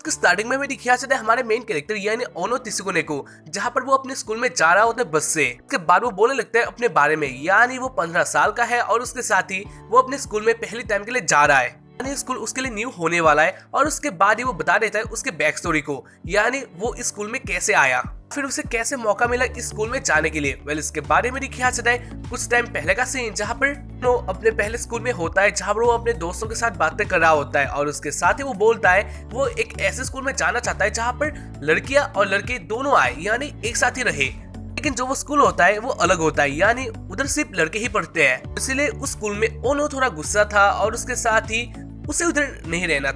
Starting में दिखाया जाता है हमारे मेन कैरेक्टर यानी ओनो त्सुगुने को, जहाँ पर वो अपने स्कूल में जा रहा होता है बस से। उसके बाद वो बोलने लगता है अपने बारे में, यानी वो 15 साल का है और उसके साथ ही वो अपने स्कूल में पहली टाइम के लिए जा रहा है, यानी स्कूल उसके लिए न्यू होने वाला है। और उसके बाद ही वो बता देता है उसके बैक स्टोरी को, यानी वो इस स्कूल में कैसे आया, फिर उसे कैसे मौका मिला इस स्कूल में जाने के लिए। इसके बारे में दिखाया जाता है कुछ टाइम पहले का सीन, जहाँ पर वो अपने पहले स्कूल में होता है, जहाँ पर वो अपने दोस्तों के साथ बातें कर रहा होता है और उसके साथ ही वो बोलता है वो एक ऐसे स्कूल में जाना चाहता है जहाँ पर लड़कियां और लड़के दोनों आए, यानी एक साथ ही रहे। लेकिन जो वो स्कूल होता है वो अलग होता है, यानी उधर सिर्फ लड़के ही पढ़ते हैं। इसलिए उस स्कूल में ओनो थोड़ा गुस्सा था और उसके साथ ही उसे उधर नहीं रहना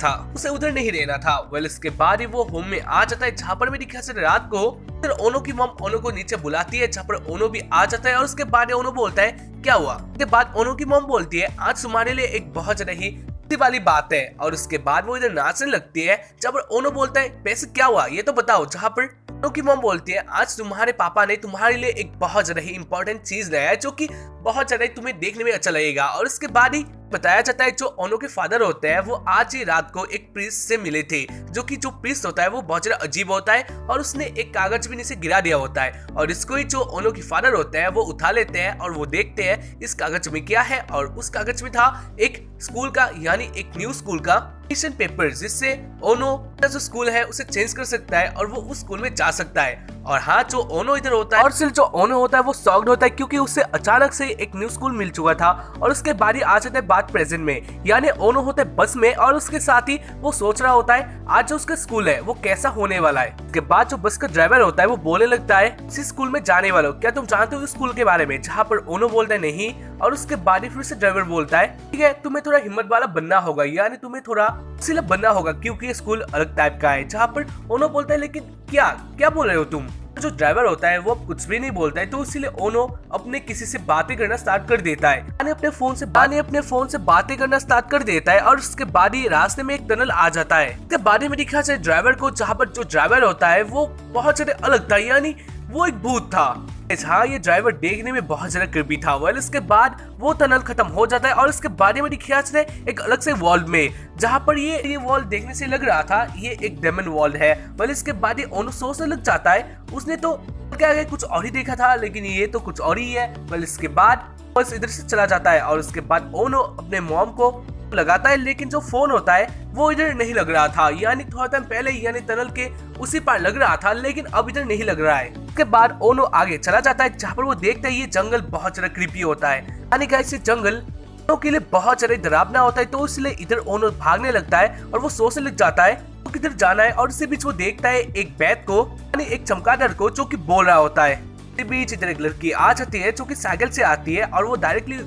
था। इसके बाद ही वो होम में आ जाता है, जहाँ पर भी दिखा से रात को फिर ओनो की मॉम ओनो को नीचे बुलाती है, जहाँ पर ओनो भी आ जाता है। और उसके बाद ओनो बोलता है क्या हुआ। उसके बाद ओनो की मॉम बोलती है आज तुम्हारे लिए एक बहुत ज्यादा ही खुशी वाली बात है। और उसके बाद वो इधर नाचने लगती है, जहाँ पर ओनो बोलता है वैसे क्या हुआ ये तो बताओ। जहाँ पर ओनो की मॉम बोलती है आज तुम्हारे पापा ने तुम्हारे लिए एक बहुत ज्यादा ही इंपॉर्टेंट चीज लाया है, जो कि बहुत ज्यादा तुम्हें देखने में अच्छा लगेगा। और इसके बाद ही बताया जाता है जो ओनो के फादर होते हैं वो आज ही रात को एक प्रीस्ट से मिले थे, जो कि जो प्रीस्ट होता है वो बहुत ज्यादा अजीब होता है और उसने एक कागज भी नीचे गिरा दिया होता है। और इसको ही जो ओनो के फादर होते हैं वो उठा लेते हैं और वो देखते हैं इस कागज में क्या है। और उस कागज में था एक स्कूल का, यानी एक न्यू स्कूल का एडमिशन पेपर, जिससे ओनो जो स्कूल है उसे चेंज कर सकता है और वो उस स्कूल में जा सकता है। और हाँ, जो ओनो इधर होता है और सिर्फ जो ओनो होता है वो शॉक्ड होता है, क्योंकि उसे अचानक से एक न्यू स्कूल मिल चुका था। और उसके बाद ही आ जाता है बात प्रेजेंट में, यानी ओनो होता है बस में और उसके साथ ही वो सोच रहा होता है आज जो उसका स्कूल है वो कैसा होने वाला है। उसके बाद जो बस का ड्राइवर होता है वो बोलने लगता है इसी स्कूल में जाने वाला हो, क्या तुम जानते हो इस स्कूल के बारे में। जहाँ पर ओनो बोलता है नहीं। और उसके बाद ही फिर से ड्राइवर बोलता है ठीक है तुम्हें थोड़ा हिम्मत वाला बनना होगा, यानी तुम्हें थोड़ा सिर्फ बनना होगा, क्योंकि ये स्कूल अलग टाइप का है। जहाँ पर ओनो बोलता है लेकिन क्या क्या बोल रहे हो तुम। जो ड्राइवर होता है वो कुछ भी नहीं बोलता है, तो इसीलिए ओनो अपने किसी से बातें करना स्टार्ट कर देता है, अपने फोन से बातें करना स्टार्ट कर देता है। और उसके बाद ही रास्ते में एक टनल आ जाता है। उसके बाद में दिखा जाए ड्राइवर को, जहाँ पर जो ड्राइवर होता है वो बहुत ज्यादा अलग था, यानी वो एक भूत था। हाँ, ये ड्राइवर देखने में बहुत ज्यादा क्रीपी था। इसके बाद वो टनल खत्म हो जाता है और इसके बारे में दिखाया जाता है एक अलग से वॉल में, जहाँ पर ये वॉल देखने से लग रहा था ये एक डायमंड वॉल है। इसके बाद ये ओनो सोचने लग जाता है उसने तो क्या कुछ और ही देखा था, लेकिन ये तो कुछ और ही है। इसके बाद बस इधर से चला जाता है और उसके बाद ओनो अपने मॉम को लगाता है, लेकिन जो फोन होता है वो इधर नहीं लग रहा था, यानी थोड़ा टाइम पहले यानी टनल के उसी पार लग रहा था, लेकिन अब इधर नहीं लग रहा है। उसके बाद ओनो आगे चला जाता है, जहाँ पर वो देखता है ये जंगल बहुत ज्यादा क्रीपी होता है, यानी गाइस ये जंगल ओनो के लिए बहुत ज्यादा डरावना होता है। तो इसलिए इधर ओनो भागने लगता है और वो सोचने लग जाता है तो किधर जाना है। और इसी बीच वो देखता है एक बैत को, यानी एक चमगादड़ को, जो कि बोल रहा होता है। इसी बीच इधर एक लड़की आ जाती है जो कि साइकिल से आती है और वो डायरेक्टली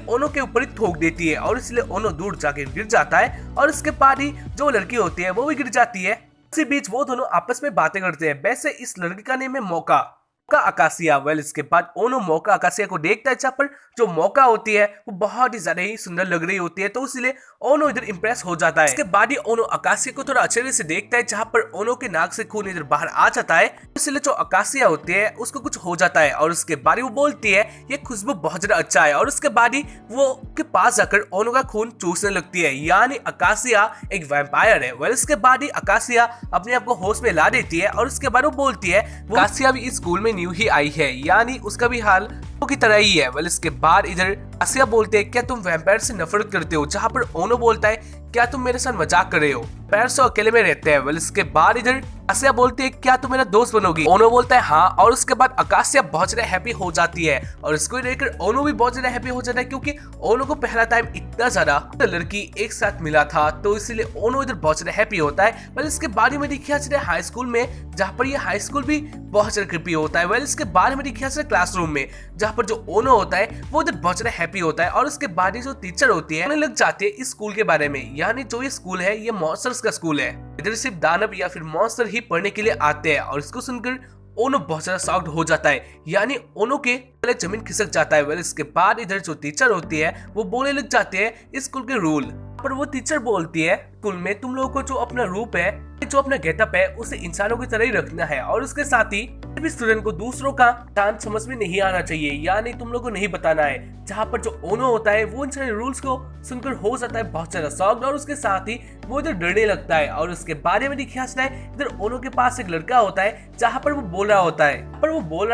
ओनो के ऊपर ही ठोक देती है और इसलिए ओनो दूर जाके गिर जाता है। और उसके बाद ही जो लड़की होती है वो भी गिर जाती है। इसी बीच वो दोनों आपस में बातें करते हैं। वैसे इस लड़की का नाम है मौका आकाशिया। इसके बाद ओनो मौका आकाशिया को देखता है, जहाँ पर जो मौका होती है वो बहुत ही ज्यादा ही सुंदर लग रही होती है, तो इसलिए ओनो इधर इंप्रेस हो जाता है। इसके बाद ही ओनो आकाशिया को थोड़ा अच्छे से देखता है, जहाँ पर ओनो के नाक से खून इधर बाहर आ जाता है, इसलिए जो आकाशिया होती है उसको कुछ हो जाता है। और उसके बाद वो बोलती है ये खुशबू बहुत ज्यादा अच्छा है। और उसके बाद ही वो के पास जाकर ओनो का खून चूसने लगती है, यानी आकाशिया एक वैम्पायर है। इसके बाद ही आकाशिया अपने आप को होश में ला देती है और उसके बाद वो बोलती है आकाशिया भी इस स्कूल में न्यू ही आई है, यानी उसका भी हाल की तरह ही है। इसके बाद इधर आकाशिया बोलते हैं क्या तुम वैम्पायर से नफरत करते हो। जहाँ पर ओनो बोलता है क्या तुम मेरे साथ मजाक कर रहे हो, वैम्पायर तो अकेले में रहते हैं। इसके बाद इधर आकाशिया बोलती है क्या तुम मेरा दोस्त बनोगी। ओनो बोलता है हाँ। और उसके बाद आकाशिया बहुत ज्यादा हैप्पी हो जाती है और इसको देखकर ओनो भी बहुत ज्यादा हैप्पी हो जाता है, क्योंकि ओनो को पहला टाइम इतना ज्यादा लड़की एक साथ मिला था, तो इसलिए ओनो इधर बहुत ज्यादा हैप्पी होता है। इसके बाद में दिखाया जाता है हाई स्कूल में, जहाँ पर ये हाई स्कूल भी बहुत ज्यादा क्रीपी होता है। इसके बाद में दिखाया जाता है क्लासरूम में, जहाँ पर जो ओनो होता है वो इधर बहुत ज्यादा हैप्पी होता है। और उसके बाद जो टीचर होती है उन्हें लग जाती है इस स्कूल के बारे में, यानी जो ये स्कूल है ये मॉन्स्टर्स का स्कूल है, इधर सिर्फ दानव या फिर मॉन्स्टर ही पढ़ने के लिए आते हैं। और इसको सुनकर ओनो बहुत ज्यादा शॉक्ड हो जाता है, यानी ओनो के पहले जमीन खिसक जाता है। इसके बाद इधर जो टीचर होती है वो बोलने लग जाते हैं इस स्कूल के रूल। पर वो टीचर बोलती है स्कूल में तुम लोगों को जो अपना रूप है, जो अपना गेटअप है, उसे इंसानों की तरह ही रखना है। और उसके साथ ही भी स्टूडेंट को दूसरों का शांत समझ में नहीं आना चाहिए, यानी तुम लोगों को नहीं बताना है। जहाँ पर जो ओनो होता है वो इन सारे रूल्स को सुनकर हो जाता है बहुत ज्यादा शॉक्ड, और उसके साथ ही वो इधर डरने लगता है। और उसके बारे में देखिए है इधर ओनो के पास एक लड़का होता है जहाँ पर वो बोल रहा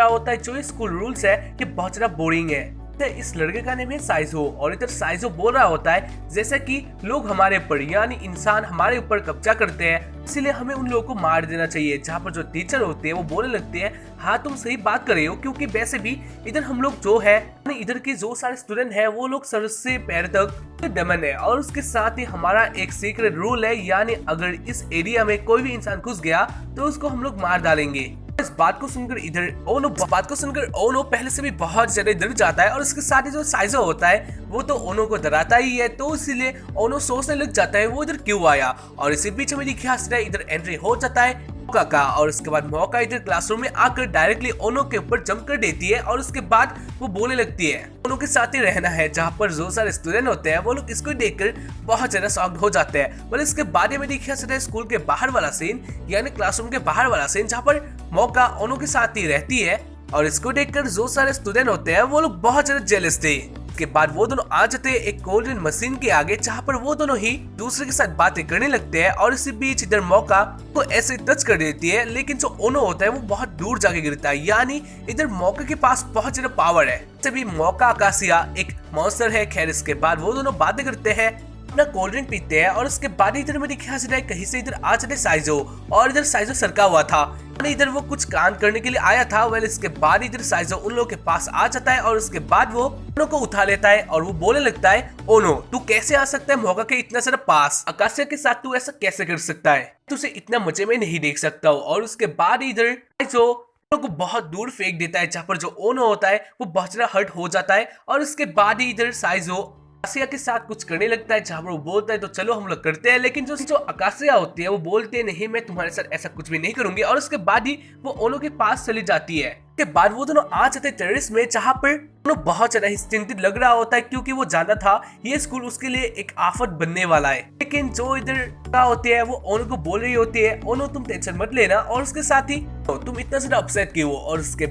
होता है जो ये स्कूल रूल्स है ये बहुत ज्यादा बोरिंग है। इस लड़के का नाम है साइजो, और इधर साइजो बोल रहा होता है जैसा कि लोग हमारे ऊपर यानी इंसान हमारे ऊपर कब्जा करते हैं, इसीलिए हमें उन लोगों को मार देना चाहिए। जहाँ पर जो टीचर होते हैं वो बोलने लगते हैं हाँ तुम सही बात कर रहे हो, क्योंकि वैसे भी इधर हम लोग जो है इधर के जो सारे स्टूडेंट हैं वो लोग सर से पैर तक दमन है। और उसके साथ ही हमारा एक सीक्रेट रूल है, यानी अगर इस एरिया में कोई भी इंसान घुस गया तो उसको हम लोग मार डालेंगे। इस बात को सुनकर ओनो पहले से भी बहुत ज्यादा डर जाता है, और उसके साथ ही जो साइजो होता है वो तो ओनो को डराता ही है, तो इसीलिए ओनो सोचने लग जाता है वो इधर क्यों आया। और इसी बीच में देखिए इधर एंट्री हो जाता है मौका का, और उसके बाद मौका इधर क्लासरूम में आकर डायरेक्टली ओनो के ऊपर जंप कर देती है, और उसके बाद वो बोलने लगती है ओनो के साथ ही रहना है। जहाँ पर जो सारे स्टूडेंट होते हैं वो लोग इसको देखकर बहुत ज्यादा शॉक्ड हो जाते हैं। मतलब इसके बारे में देखिए स्कूल के बाहर वाला सीन, यानी क्लासरूम के बाहर वाला सीन, जहाँ पर मौका ओनो के साथ ही रहती है, और इसको देखकर जो सारे स्टूडेंट होते हैं वो लोग बहुत ज्यादा जेलस थे। उसके बाद वो दोनों आ जाते हैं एक कोल्ड ड्रिंक मशीन के आगे, जहाँ पर वो दोनों ही दूसरे के साथ बातें करने लगते हैं, और इसी बीच इधर मौका को ऐसे टच कर देती है, लेकिन जो ओनो होता है वो बहुत दूर जाके गिरता है, यानी इधर मौका के पास बहुत ज्यादा पावर है। तभी मौका आकाशिया एक मॉन्स्टर है। खैर इसके बाद वो दोनों बातें करते हैं, अपना कोल्ड ड्रिंक पीते हैं, और उसके बाद इधर में देखा जाए कहीं से इधर आ जाते साइजो, और इधर साइजो सरका हुआ था, इधर वो कुछ काम करने के लिए आया था। वेल इसके बाद इधर साइजो उन लोगों के पास आ जाता है, और उसके बाद वो ओनो को उठा लेता है, और वो बोलने लगता है ओनो तू कैसे आ सकता है मौका के इतना सारा पास, आकाशिया के साथ तू ऐसा कैसे कर सकता है, तुझे इतना मजे में नहीं देख सकता हूँ। और उसके बाद इधर साइजो को बहुत दूर फेंक देता है, जहाँ पर जो ओनो होता है वो बहुत ज्यादा हर्ट हो जाता है, और उसके बाद ही इधर साइजो आकाशिया के साथ कुछ करने लगता है, जहाँ पर वो बोलता है तो चलो हम लोग करते हैं, लेकिन जो आकाशिया होती है वो बोलते हैं नहीं मैं तुम्हारे साथ ऐसा कुछ भी नहीं करूंगी। और उसके बाद ही वो ओनो के पास चली जाती है। उसके बाद वो दोनों आ जाते टेरेस में, जहाँ पर ओनो बहुत ज्यादा चिंतित लग रहा होता है, क्योंकि वो जानता था ये स्कूल उसके लिए एक आफत बनने वाला है। लेकिन जो इधर का होती है वो ओनो को बोल रही होती है ओनो तुम टेंशन मत लेना, और उसके साथ ही तुम इतना ज्यादा अपसेट क्यों हो। और उसके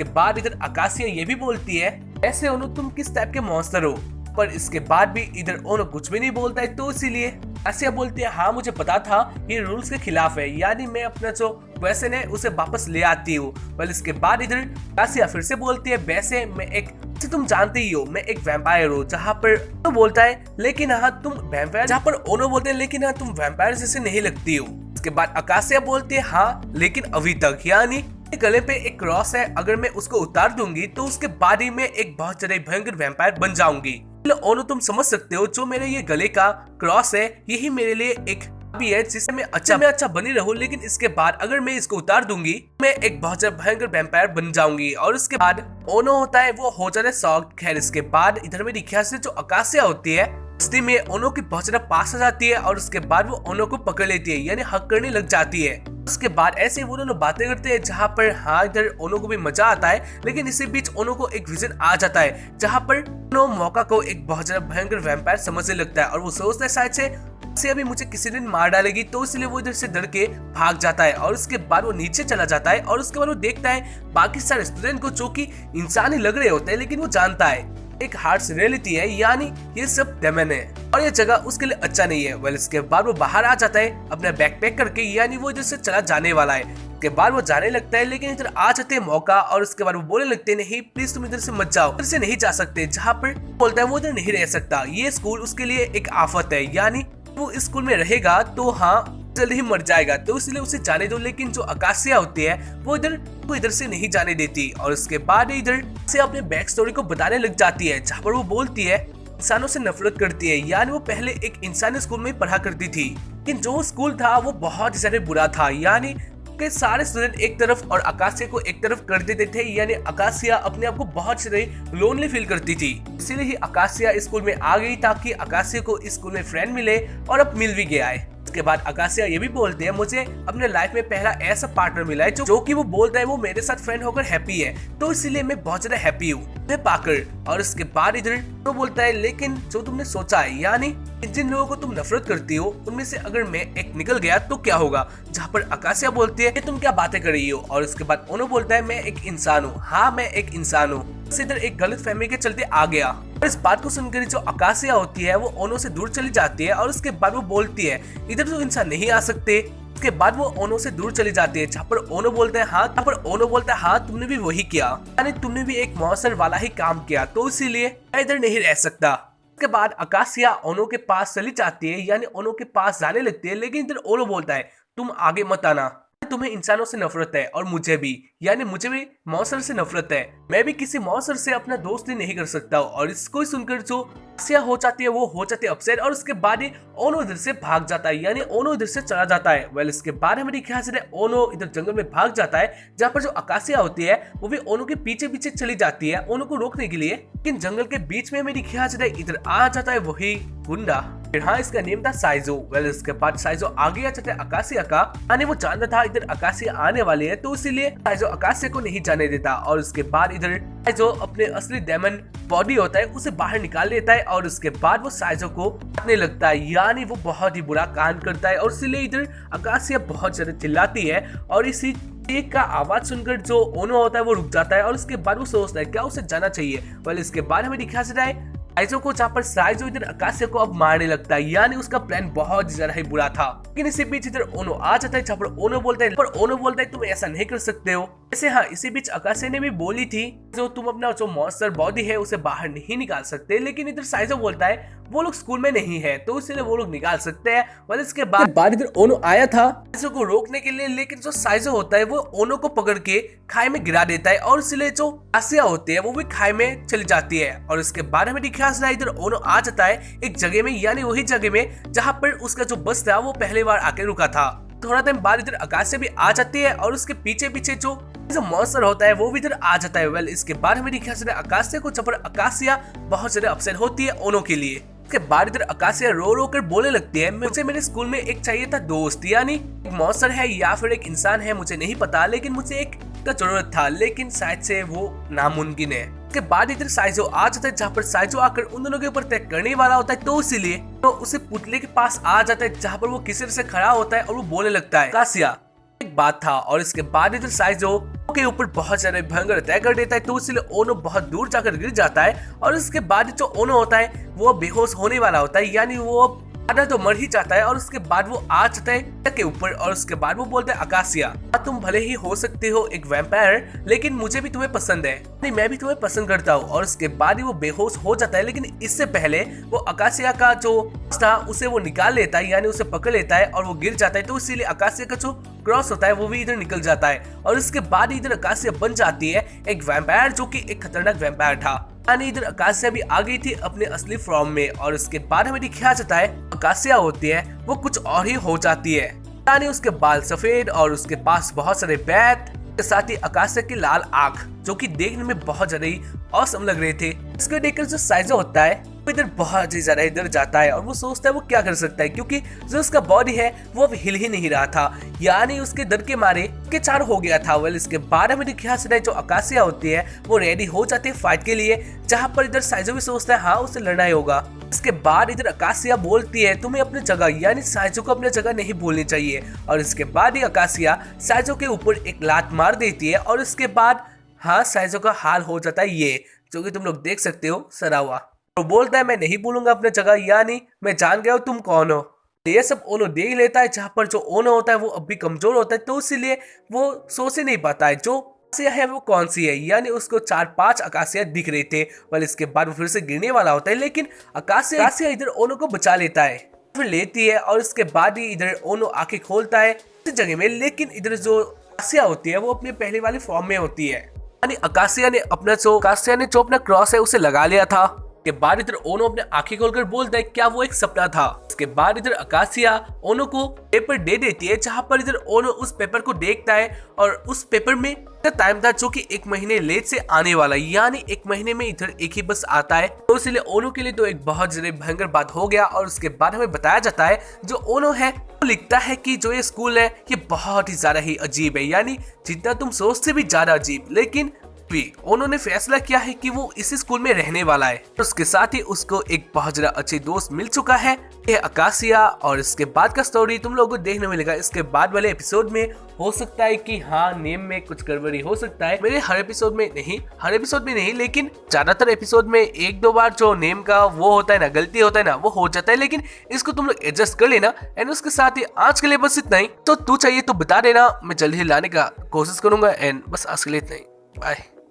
बाद इधर आकाशिया ये भी बोलती है ऐसे ओनो तुम किस टाइप के मॉन्स्टर हो, पर इसके बाद भी इधर ओनो कुछ भी नहीं बोलता है, तो इसीलिए आकाशिया बोलती है हाँ मुझे पता था ये रूल्स के खिलाफ है, यानी मैं अपना जो वेसन है उसे वापस ले आती हूँ। पर इसके बाद इधर आकाशिया फिर से बोलती है वैसे मैं एक तुम जानते ही हो मैं एक वैम्पायर हूँ, जहाँ पर तो बोलता है लेकिन हाँ तुम वैम्पायर, जहाँ पर ओनो बोलते हैं लेकिन हाँ तुम वैम्पायर जैसे नहीं लगती हो। इसके बाद आकाशिया बोलती है हाँ लेकिन अभी तक, यानी गले पे एक क्रॉस है, अगर मैं उसको उतार दूंगी तो उसके बाद ही मैं एक बहुत ज्यादा भयंकर वैम्पायर बन जाऊंगी। ओनो तुम समझ सकते हो जो मेरे ये गले का क्रॉस है यही मेरे लिए एक भी है जिससे मैं अच्छा बनी रहूं, लेकिन इसके बाद अगर मैं इसको उतार दूंगी मैं एक बहुत ज्यादा भयंकर वैम्पायर बन जाऊंगी। और उसके बाद ओनो होता है वो हो जाता है शॉक्ड। खैर इसके बाद इधर में दिखा से जो आकाशिया होती है में ओनो की बहुत ज्यादा पास आ जाती है, और उसके बाद वो ओनो को पकड़ लेती है, यानी हक करने लग जाती है। उसके बाद ऐसे वो दोनों बातें करते हैं, जहाँ पर हाँ इधर ओनो को भी मजा आता है, लेकिन इसी बीच ओनो को एक विजन आ जाता है, जहाँ पर ओनो मौका को एक बहुत ज्यादा भयंकर वैम्पायर समझने लगता है, और वो सोचता है शायद से अभी मुझे किसी दिन मार डालेगी, तो इसलिए वो इधर से डर के भाग जाता है। और उसके बाद वो नीचे चला जाता है, और उसके बाद वो देखता है बाकी सारे स्टूडेंट को जो कि इंसान ही लग रहे होते हैं, लेकिन वो जानता है एक हार्श रियलिटी है, यानी ये सब डेमन है और ये जगह उसके लिए अच्छा नहीं है। वेल इसके बाद वो बाहर आ जाता है अपना बैकपैक करके, यानी वो इधर से चला जाने वाला है। उसके बाद वो जाने लगता है, लेकिन इधर आ जाते हैं मौका, और उसके बाद वो बोलने लगते हैं नहीं प्लीज तुम इधर से मत जाओ, इधर से नहीं जा सकते। जहाँ पर बोलता है वो इधर नहीं रह सकता, ये स्कूल उसके लिए एक आफत है, यानी वो इस स्कूल में रहेगा तो हाँ जल्द ही मर जाएगा, तो इसलिए उसे जाने दो। लेकिन जो आकाशिया होती है वो इधर से नहीं जाने देती, और उसके बाद इधर से अपने बैक स्टोरी को बताने लग जाती है, जहाँ पर वो बोलती है इंसानों से नफरत करती है, यानी वो पहले एक इंसानी स्कूल में पढ़ा करती थी, लेकिन जो स्कूल था वो बहुत ज्यादा बुरा था, यानी के सारे स्टूडेंट एक तरफ और आकाशिया को एक तरफ कर देते थे, यानी आकाशिया अपने आप को बहुत ज्यादा लोनली फील करती थी। इसीलिए ही आकाशिया स्कूल में आ गई ताकि आकाशिया को स्कूल में फ्रेंड मिले, और अब मिल भी गया है। उसके बाद आकाशिया ये भी बोलते हैं मुझे अपने लाइफ में पहला ऐसा पार्टनर मिला है जो कि वो बोलता है वो मेरे साथ फ्रेंड होकर हैप्पी है, तो इसीलिए मैं बहुत ज्यादा हैप्पी हूँ। पाकर। और इसके बाद इधर तो बोलता है लेकिन जो तुमने सोचा है, यानी जिन लोगों को तुम नफरत करती हो उनमें से अगर मैं एक निकल गया तो क्या होगा। जहाँ पर आकाशिया बोलती है कि तुम क्या बातें कर रही हो। और इसके बाद ओनो बोलता है मैं एक इंसान हूँ, हाँ मैं एक इंसान हूँ। इधर एक गलत फहमी के चलते आ गया। और इस बात को सुनकर जो आकाशिया होती है वो ओनो से दूर चली जाती है। और उसके बाद वो बोलती है इधर तो इंसान नहीं आ सकते। उसके बाद वो ओनो से दूर चली जाती है। जहाँ पर ओनो बोलता है हाँ, जहाँ पर ओनो बोलता है हाँ तुमने भी वही किया, यानी तुमने भी एक मॉन्स्टर वाला ही काम किया, तो इसीलिए मैं इधर नहीं रह सकता। उसके बाद आकाशिया ओनो के पास चली जाती है, यानी ओनो के पास जाने लगती है। लेकिन इधर ओनो बोलता है तुम आगे मत आना, तुम्हें इंसानों से नफरत है और मुझे भी, यानी मुझे भी मॉन्स्टर से नफरत है। मैं भी किसी मॉन्स्टर से अपना दोस्ती नहीं कर सकता। और इसको सुनकर जो आकाशिया हो जाती है वो हो जाती है अपसेट। और उसके बाद ही ओनो इधर से भाग जाता है, यानी ओनो इधर से चला जाता है। वेल इसके बाद हमें ख्याल से ओनो इधर जंगल में भाग जाता है, जहाँ पर जो आकाशिया होती है वो भी ओनो के पीछे पीछे चली जाती है ओनो को रोकने के लिए। लेकिन जंगल के बीच में मेरी ख्याल से इधर आ जाता है वही गुंडा। फिर हाँ, इसका नेम था साइजो। वेल इसके बाद साइजो आ गया चाहते आकाशिया का, यानी वो जानता था इधर आकाशिया आने वाली है, तो इसीलिए साइजो आकाशिया को नहीं जाने देता। और उसके बाद इधर साइजो अपने असली डेमन बॉडी होता है उसे बाहर निकाल लेता है। और उसके बाद वो साइजो को काटने लगता है, यानी वो बहुत ही बुरा कांड करता है। और इसीलिए इधर आकाशिया बहुत ज्यादा चिल्लाती है। और इसी एक का आवाज सुनकर जो ओनो होता है वो रुक जाता है। और उसके बाद वो सोचता है क्या उसे जाना चाहिए। वेल इसके बाद हमें दिखा जाता है साइजो को, जहाँ पर साइजो इधर आकाशिया को अब मारने लगता है, यानी उसका प्लान बहुत ज्यादा ही बुरा था। लेकिन इसी बीच इधर ओनो आ जाता है, जहाँ पर ओनो बोलता है तुम ऐसा नहीं कर सकते हो। वैसे हाँ, इसी बीच आकाशिया ने भी बोली थी जो तुम अपना जो मॉन्स्टर बॉडी है उसे बाहर नहीं निकाल सकते। लेकिन इधर साइजो बोलता है वो लोग स्कूल में नहीं है, तो इसलिए वो लोग निकाल सकते हैं। और इसके बाद इधर ओनो आया था साइजो को रोकने के लिए, लेकिन जो साइजो होता है वो ओनो को पकड़ के खाई में गिरा देता है। और इसलिए जो आकाशिया होती है वो भी खाई में चली जाती है। और इसके बाद हमें दिखा इधर ओनो आ जाता है एक जगह में, यानी वही जगह में जहाँ पर उसका जो बस था वो पहली बार आके रुका था। थोड़ा टाइम बाद इधर आकाशिया भी आ जाती है और उसके पीछे पीछे जो मॉन्स्टर होता है वो भी इधर आ जाता है। वेल इसके बाद हमें दिखा आकाशिया को, जब आकाशिया बहुत ज्यादा अपसेट होती है ओनो के लिए। उसके बाद इधर आकाशिया रो रो कर बोलने लगती है मुझे मेरे स्कूल में एक चाहिए था दोस्त, यानी एक मॉन्स्टर है या फिर एक इंसान है मुझे नहीं पता, लेकिन मुझे एक का जरूरत था, लेकिन शायद से वो नामुमकिन है। उसके बाद इधर साइजो आ जाता है, जहाँ पर साइजो आकर उन दोनों के ऊपर अटैक करने वाला होता है, तो इसीलिए तो उसे पुतले के पास आ जाता है, जहाँ पर वो किसी से खड़ा होता है और वो बोलने लगता है आकाशिया एक बात था। और इसके बाद इधर साइजो के ऊपर बहुत सारे भयंकर अटैक कर देता है, तो इसलिए ओनो बहुत दूर जाकर गिर जाता है। और इसके बाद जो ओनो होता है वो बेहोश होने वाला होता है, यानी वो आधा तो मर ही जाता है। और उसके बाद वो आ जाता है के ऊपर। और उसके बाद वो बोलता है आकाशिया तुम भले ही हो सकते हो एक वैम्पायर, लेकिन मुझे भी तुम्हें पसंद है, नहीं मैं भी तुम्हें पसंद करता हूँ। और उसके बाद ही वो बेहोश हो जाता है, लेकिन इससे पहले वो आकाशिया का जो था उसे वो निकाल लेता है, यानी उसे पकड़ लेता है और वो गिर जाता है। तो इसीलिए आकाशिया का जो क्रॉस होता है वो भी इधर निकल जाता है। और इसके बाद इधर आकाशिया बन जाती है एक वैम्पायर, जो कि एक खतरनाक वैम्पायर था, यानी इधर आकाशिया भी आ गई थी अपने असली फॉर्म में। और इसके बाद हमें दिखाया जाता है आकाशिया होती है वो कुछ और ही हो जाती है, यानी उसके बाल सफेद और उसके पास बहुत सारे बैत के साथ ही आकाशिया की लाल आंख, जो कि देखने में बहुत ज्यादा ही औसम लग रहे थे। इसको देखकर जो साइजो होता है वो इधर बहुत ही ज्यादा इधर जाता है और वो सोचता है वो क्या कर सकता है, क्योंकि जो उसका बॉडी है वो अब हिल ही नहीं रहा था, यानी उसके डर के मारे के चार हो गया था। वेल इसके बाद हमें दिखा सकता है जो आकाशिया होती है वो रेडी हो जाती है फाइट के लिए, जहाँ पर इधर साइजो भी सोचता है हाँ उसे लड़ना ही होगा। इसके बाद इधर आकाशिया बोलती है तुम्हें अपनी जगह, यानी साइजो को अपनी जगह नहीं भूलनी चाहिए। और इसके बाद ही आकाशिया साइजो के ऊपर एक लात मार देती है। और इसके बाद हाँ साइजो का हाल हो जाता है ये, जो कि तुम लोग देख सकते हो सड़ा हुआ। तो बोलता है मैं नहीं भूलूंगा अपने जगह, यानी मैं जान गया हूँ तुम कौन हो। ये सब ओनो देख लेता है, जहाँ पर जो ओनो होता है वो अब भी कमजोर होता है, तो इसीलिए वो सोच ही नहीं पाता है जो आकाशिया है वो कौन सी है, यानी उसको 4-5 आकाशिया दिख रहे थे। वाल इसके बाद वो फिर से गिरने वाला होता है, लेकिन आकाशिया इधर ओनो को बचा लेता है, फिर लेती है। और इसके बाद ही इधर ओनो आंखें खोलता है इस जगह में, लेकिन इधर जो आकाशिया होती है वो अपने पहले वाली फॉर्म में होती है, यानी आकाशिया ने जो अपना क्रॉस है उसे लगा लिया था। के बाद इधर ओनो अपने आंखें खोलकर बोलता है क्या वो एक सपना था। उसके बाद इधर आकाशिया ओनो को पेपर दे देती है, जहाँ पर इधर ओनो उस पेपर को देखता है और उस पेपर में टाइम था जो कि 1 महीने लेट से आने वाला, यानी 1 महीने में इधर एक ही बस आता है। तो इसलिए ओनो के लिए तो एक बहुत ज्यादा भयंकर बात हो गया। और उसके बाद हमें बताया जाता है जो ओनो है वो लिखता है कि जो ये स्कूल है ये बहुत ही ज्यादा ही अजीब है, यानी जितना तुम सोचते भी ज्यादा अजीब। लेकिन भी उन्होंने फैसला किया है कि वो इसी स्कूल में रहने वाला है। उसके साथ ही उसको एक बहुत ज्यादा अच्छी दोस्त मिल चुका है, ये आकाशिया। और इसके बाद का स्टोरी तुम लोगों को देखने मिलेगा इसके बाद वाले एपिसोड में। हो सकता है कि हाँ, नेम में कुछ गड़बड़ी हो सकता है, मेरे हर एपिसोड में नहीं, लेकिन ज्यादातर एपिसोड में एक दो बार जो नेम का वो होता है ना, गलती होता है ना, वो हो जाता है। लेकिन इसको तुम लोग एडजस्ट कर लेना। एंड उसके साथ ही आज के लिए बस इतना ही। तो तू चाहिए तो बता देना, मैं जल्दी ही लाने का कोशिश करूंगा। एंड बस आज के लिए इतना ही। बाय।